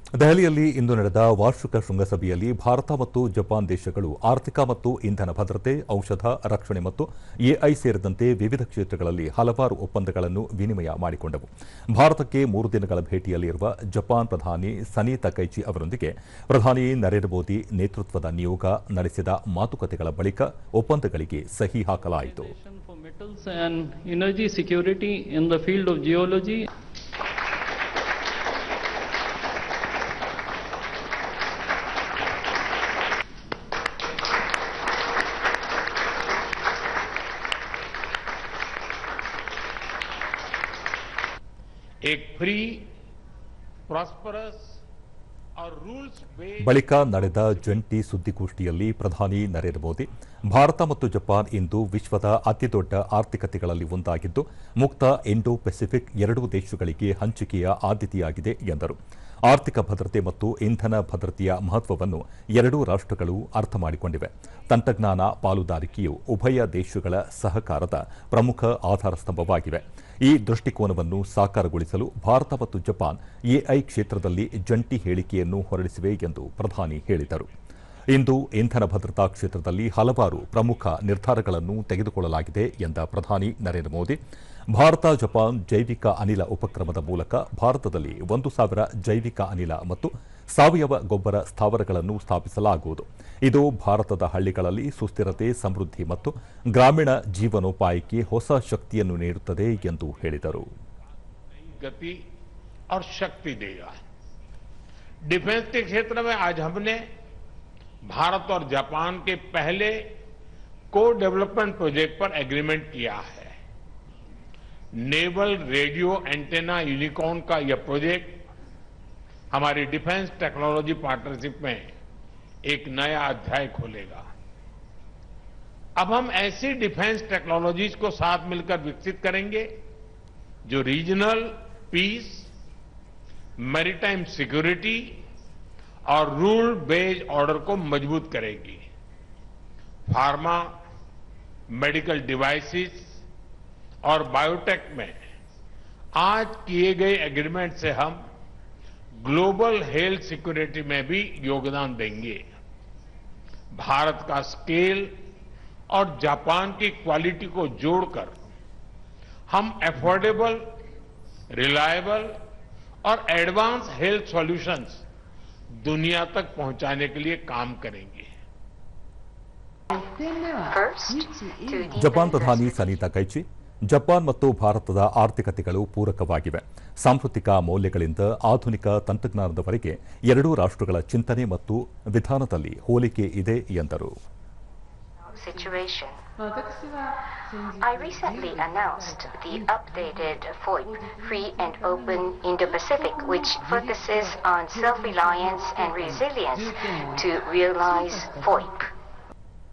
ದೆಹಲಿಯಲ್ಲಿ ಇಂದು ನಡೆದ ವಾರ್ಷಿಕ ಶೃಂಗಸಭೆಯಲ್ಲಿ ಭಾರತ ಮತ್ತು ಜಪಾನ್ ದೇಶಗಳು ಆರ್ಥಿಕ ಮತ್ತು ಇಂಧನ ಭದ್ರತೆ, ಔಷಧ, ರಕ್ಷಣೆ ಮತ್ತು ಎಐ ಸೇರಿದಂತೆ ವಿವಿಧ ಕ್ಷೇತ್ರಗಳಲ್ಲಿ ಹಲವಾರು ಒಪ್ಪಂದಗಳನ್ನು ವಿನಿಮಯ ಮಾಡಿಕೊಂಡವು. ಭಾರತಕ್ಕೆ 3 ದಿನಗಳ ಭೇಟಿಯಲ್ಲಿರುವ ಜಪಾನ್ ಪ್ರಧಾನಿ ಸನಿ ತಕೈಚಿ ಅವರೊಂದಿಗೆ ಪ್ರಧಾನಿ ನರೇಂದ್ರ ಮೋದಿ ನೇತೃತ್ವದ ನಿಯೋಗ ನಡೆಸಿದ ಮಾತುಕತೆಗಳ ಬಳಿಕ ಒಪ್ಪಂದಗಳಿಗೆ ಸಹಿ ಹಾಕಲಾಯಿತು. ಬಳಿಕ ನಡೆದ ಜಂಟಿ ಸುದ್ದಿಗೋಷ್ಠಿಯಲ್ಲಿ ಪ್ರಧಾನಿ ನರೇಂದ್ರ ಮೋದಿ, ಭಾರತ ಮತ್ತು ಜಪಾನ್ ಇಂದು ವಿಶ್ವದ ಅತಿದೊಡ್ಡ ಆರ್ಥಿಕತೆಗಳಲ್ಲಿ ಒಂದಾಗಿದ್ದು, ಮುಕ್ತ ಇಂಡೋ ಪೆಸಿಫಿಕ್ ಎರಡೂ ದೇಶಗಳಿಗೆ ಹಂಚಿಕೆಯ ಆದ್ಯತೆಯಾಗಿದೆ ಎಂದರು. ಆರ್ಥಿಕ ಭದ್ರತೆ ಮತ್ತು ಇಂಧನ ಭದ್ರತೆಯ ಮಹತ್ವವನ್ನು ಎರಡೂ ರಾಷ್ಟ್ರಗಳು ಅರ್ಥ ಮಾಡಿಕೊಂಡಿವೆ. ತಂತ್ರಜ್ಞಾನ ಪಾಲುದಾರಿಕೆಯು ಉಭಯ ದೇಶಗಳ ಸಹಕಾರದ ಪ್ರಮುಖ ಆಧಾರ ಸ್ತಂಭವಾಗಿವೆ. ಈ ದೃಷ್ಟಿಕೋನವನ್ನು ಸಾಕಾರಗೊಳಿಸಲು ಭಾರತ ಮತ್ತು ಜಪಾನ್ ಎಐ ಕ್ಷೇತ್ರದಲ್ಲಿ ಜಂಟಿ ಹೇಳಿಕೆಯನ್ನು ಹೊರಡಿಸಿವೆ ಎಂದು ಪ್ರಧಾನಿ ಹೇಳಿದರು. ಇಂದು ಇಂಧನ ಭದ್ರತಾ ಕ್ಷೇತ್ರದಲ್ಲಿ ಹಲವಾರು ಪ್ರಮುಖ ನಿರ್ಧಾರಗಳನ್ನು ತೆಗೆದುಕೊಳ್ಳಲಾಗಿದೆ ಎಂದ ಪ್ರಧಾನಿ ನರೇಂದ್ರ ಮೋದಿ, ಭಾರತ ಜಪಾನ್ ಜೈವಿಕ ಅನಿಲ ಉಪಕ್ರಮದ ಮೂಲಕ ಭಾರತದಲ್ಲಿ 1,000 ಜೈವಿಕ ಅನಿಲ ಮತ್ತು ಸಾವಯವ ಗೊಬ್ಬರ ಸ್ಥಾವರಗಳನ್ನು ಸ್ಥಾಪಿಸಲಾಗುವುದು. ಇದು ಭಾರತದ ಹಳ್ಳಿಗಳಲ್ಲಿ ಸುಸ್ಥಿರತೆ, ಸಮೃದ್ಧಿ ಮತ್ತು ಗ್ರಾಮೀಣ ಜೀವನೋಪಾಯಕ್ಕೆ ಹೊಸ ಶಕ್ತಿಯನ್ನು ನೀಡುತ್ತದೆ ಎಂದು ಹೇಳಿದರು. गति और शक्ति देगा। डिफेंस के क्षेत्र में आज हमने भारत और जापान के पहले को डेवलपमेंट प्रोजेक्ट पर एग्रीमेंट किया है. नेवल रेडियो एंटेना यूनिकॉर्न का यह प्रोजेक्ट हमारी डिफेंस टेक्नोलॉजी पार्टनरशिप में एक नया अध्याय खोलेगा. अब हम ऐसी डिफेंस टेक्नोलॉजीज को साथ मिलकर विकसित करेंगे जो रीजनल पीस, मैरीटाइम सिक्योरिटी और रूल बेस्ड ऑर्डर को मजबूत करेगी. फार्मा, मेडिकल डिवाइसेस और बायोटेक में आज किए गए एग्रीमेंट से हम ग्लोबल हेल्थ सिक्योरिटी में भी योगदान देंगे. भारत का स्केल और जापान की क्वालिटी को जोड़कर हम एफोर्डेबल, रिलायबल और एडवांस हेल्थ सॉल्यूशंस दुनिया तक पहुंचाने के लिए काम करेंगे. ಜಪಾನ್ ಪ್ರಧಾನಿ ಸನಿ ತಕೈಚಿ, ಜಪಾನ್ ಮತ್ತು ಭಾರತದ ಆರ್ಥಿಕತೆಗಳು ಪೂರಕವಾಗಿವೆ. ಸಾಂಸ್ಕೃತಿಕ ಮೌಲ್ಯಗಳಿಂದ ಆಧುನಿಕ ತಂತ್ರಜ್ಞಾನದವರೆಗೆ ಎರಡೂ ರಾಷ್ಟ್ರಗಳ ಚಿಂತನೆ ಮತ್ತು ವಿಧಾನದಲ್ಲಿ ಹೋಲಿಕೆ ಇದೆ ಎಂದರು. I recently announced the updated FOIP, Free and Open Indo-Pacific, which focuses on self-reliance and resilience to realize FOIP.